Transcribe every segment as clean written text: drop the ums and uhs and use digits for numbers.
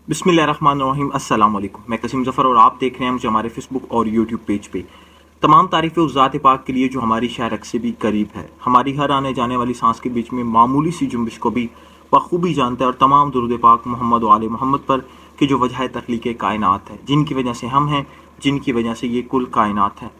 बिस्मिल्लाहिर्रहमानिर्रहीम अस्सलाम वालेकुम। मैं कसीम ज़फ़र और आप देख रहे हैं मुझे हमारे फेसबुक और यूट्यूब पेज पे। तमाम तारीफ़ें उस ज़ात पाक के लिए जो हमारी शायरक से भी करीब है, हमारी हर आने जाने वाली सांस के बीच में मामूली सी जुम्बिश को भी बखूबी जानता है। और तमाम दुरूद पाक मोहम्मद व आले मोहम्मद पर कि जो वजह तख्लीक़ कायनात है, जिनकी वजह से हम हैं, जिनकी वजह से ये कुल कायनात है।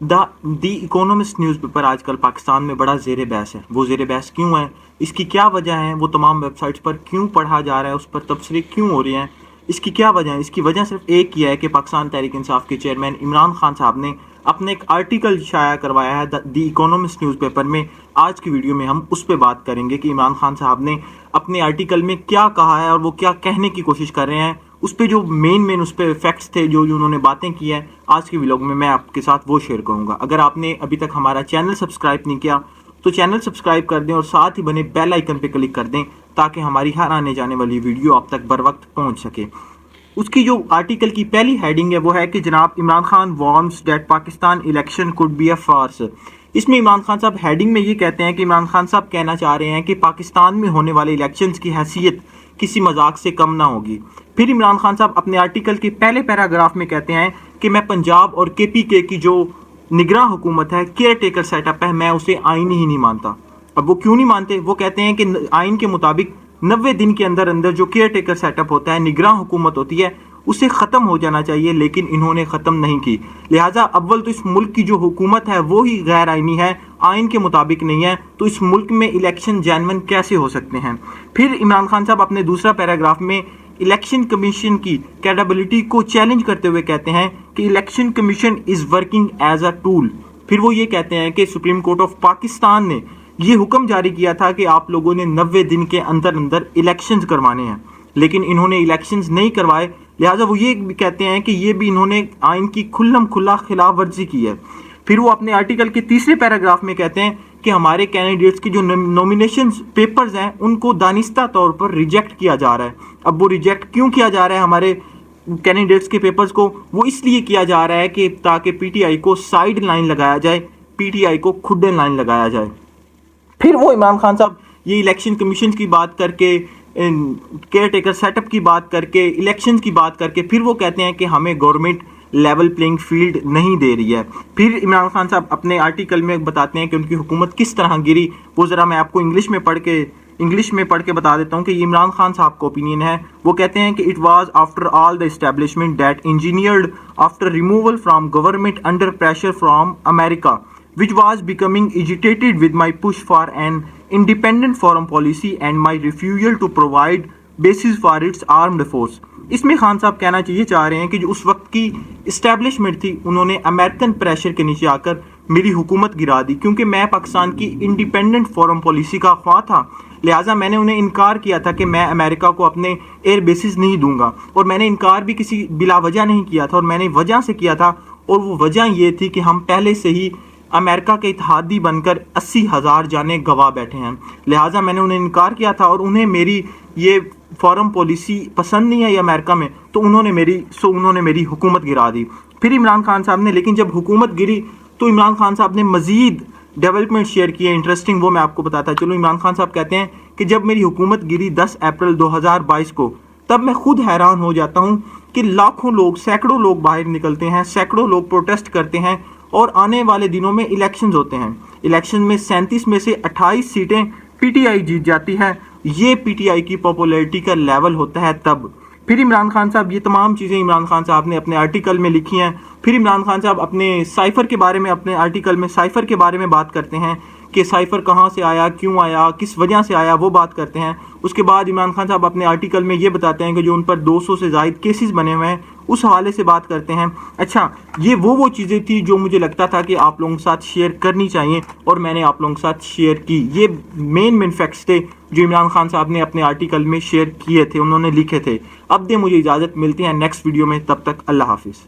दी इकोनॉमिस्ट न्यूज़पेपर आजकल पाकिस्तान में बड़ा ज़ेर बहस है। वो ज़ेर बहस क्यों है, इसकी क्या वजह है, वो तमाम वेबसाइट्स पर क्यों पढ़ा जा रहा है, उस पर तबसरे क्यों हो रहे हैं, इसकी क्या वजह है? इसकी वजह सिर्फ एक ही है कि पाकिस्तान तहरीक इंसाफ के चेयरमैन इमरान खान साहब ने अपने एक आर्टिकल शाया करवाया है दी इकोनॉमिस्ट न्यूज़पेपर में। आज की वीडियो में हम उस पर बात करेंगे कि इमरान खान साहब ने अपने आर्टिकल में क्या कहा है और वो क्या कहने की कोशिश कर रहे हैं। उस पर जो मेन उस पर फैक्ट्स थे, जो उन्होंने बातें की हैं, आज के व्लॉग में मैं आपके साथ वो शेयर करूंगा। अगर आपने अभी तक हमारा चैनल सब्सक्राइब नहीं किया तो चैनल सब्सक्राइब कर दें और साथ ही बने बेल आइकन पे क्लिक कर दें ताकि हमारी हर आने जाने वाली वीडियो आप तक बर वक्त पहुँच सके। उसकी जो आर्टिकल की पहली हेडिंग है वो है कि जनाब Imran Khan warns that Pakistan election could be a farce. इसमें इमरान खान साहब हेडिंग में ये कहते हैं कि इमरान खान साहब कहना चाह रहे हैं कि पाकिस्तान में होने वाले इलेक्शंस की हैसियत किसी मजाक से कम ना होगी। फिर इमरान खान साहब अपने आर्टिकल के पहले पैराग्राफ में कहते हैं कि मैं पंजाब और KPK की जो निगरान हुकूमत है, केयर टेकर सेटअप है, मैं उसे आईनी ही नहीं मानता। अब वो क्यों नहीं मानते? वो कहते हैं कि आइन के मुताबिक 90 दिन के अंदर अंदर जो केयर टेकर सेटअप होता है, निगरान हुकूमत होती है, उसे ख़त्म हो जाना चाहिए, लेकिन इन्होंने ख़त्म नहीं की। लिहाजा अव्वल तो इस मुल्क की जो हुकूमत है वो ही गैर आइनी है, आइन के मुताबिक नहीं है, तो इस मुल्क में इलेक्शन जेन्युइन कैसे हो सकते हैं। फिर इमरान खान साहब अपने दूसरा पैराग्राफ में इलेक्शन कमीशन की क्रेडिबिलिटी को चैलेंज करते हुए कहते हैं कि election commission is working as a tool. फिर वो ये कहते हैं कि सुप्रीम कोर्ट ऑफ पाकिस्तान ने ये हुक्म जारी किया था कि आप लोगों ने 90 दिन के अंदर अंदर इलेक्शंस करवाने हैं, लेकिन इन्होंने इलेक्शंस नहीं करवाए। लिहाजा वो ये भी कहते हैं कि ये भी इन्होंने आइन की खुल्लम खुल्ला खिलाफ वर्जी की है। फिर वो अपने आर्टिकल के तीसरे पैराग्राफ में कहते हैं कि हमारे कैंडिडेट्स की जो नॉमिनेशन पेपर्स हैं उनको दानिस्ता तौर पर रिजेक्ट किया जा रहा है। अब वो रिजेक्ट क्यों किया जा रहा है हमारे कैंडिडेट्स के पेपर्स को? वो इसलिए किया जा रहा है कि ताकि PTI को साइड लाइन लगाया जाए, PTI को खुड्डन लाइन लगाया जाए। फिर वो इमरान खान साहब ये इलेक्शन कमीशन की बात करके, केयर टेकर सेटअप की बात करके, इलेक्शन की बात करके, फिर वो कहते हैं कि हमें गवर्नमेंट लेवल प्लेइंग फील्ड नहीं दे रही है। फिर इमरान खान साहब अपने आर्टिकल में बताते हैं कि उनकी हुकूमत किस तरह गिरी। वो ज़रा मैं आपको इंग्लिश में पढ़ के बता देता हूँ कि ये इमरान खान साहब का ओपिनियन है। वो कहते हैं कि it was after all the establishment that engineered after removal from government under pressure from America which was becoming agitated with my push for an independent foreign policy and my refusal to provide basis for its armed force। इसमें खान साहब कहना चाहिए चाह रहे हैं कि जो उस वक्त की इस्टेब्लिशमेंट थी, उन्होंने अमेरिकन प्रेशर के नीचे आकर मेरी हुकूमत गिरा दी, क्योंकि मैं पाकिस्तान की इंडिपेंडेंट फॉरेन पॉलिसी का ख्वाह था। लिहाजा मैंने उन्हें इनकार किया था कि मैं अमेरिका को अपने एयर बेसिस नहीं दूंगा, और मैंने इनकार भी किसी बिला वजह नहीं किया था, और मैंने वजह से किया था, और वो वजह ये थी कि हम पहले से ही अमेरिका के इत्तेहादी बनकर 80,000 जाने गवा बैठे हैं। लिहाजा मैंने उन्हें इनकार किया था, और उन्हें मेरी ये फॉरेन पॉलिसी पसंद नहीं आई अमेरिका में, तो उन्होंने मेरी हुकूमत गिरा दी। फिर इमरान खान साहब ने, लेकिन जब हुकूमत गिरी तो इमरान खान साहब ने मज़ीद डेवलपमेंट शेयर किए इंटरेस्टिंग, वो मैं आपको बताता चलूँ। इमरान खान साहब कहते हैं कि जब मेरी हुकूमत गिरी 10 अप्रैल 2022 को, तब मैं खुद हैरान हो जाता हूँ कि लाखों लोग, सैकड़ों लोग बाहर निकलते हैं, सैकड़ों लोग प्रोटेस्ट करते हैं, और आने वाले दिनों में इलेक्शंस होते हैं। इलेक्शन में 37 में से 28 सीटें PTI जीत जाती है। ये PTI की पॉपुलैरिटी का लेवल होता है तब। फिर इमरान खान साहब, ये तमाम चीज़ें इमरान खान साहब ने अपने आर्टिकल में लिखी हैं। फिर इमरान खान साहब अपने साइफ़र के बारे में, अपने आर्टिकल में साइफ़र के बारे में बात करते हैं कि साइफ़र कहाँ से आया, क्यों आया, किस वजह से आया, वो बात करते हैं। उसके बाद इमरान खान साहब अपने आर्टिकल में ये बताते हैं कि जो उन पर 200 से ज़ायद केसेस बने हुए हैं, उस हवाले से बात करते हैं। अच्छा, ये वो चीज़ें थी जो मुझे लगता था कि आप लोगों के साथ शेयर करनी चाहिए, और मैंने आप लोगों के साथ शेयर की। ये मेन फैक्ट्स थे जो इमरान खान साहब ने अपने आर्टिकल में शेयर किए थे, उन्होंने लिखे थे। अब दे मुझे इजाज़त, मिलती है नेक्स्ट वीडियो में, तब तक अल्लाह हाफिज़।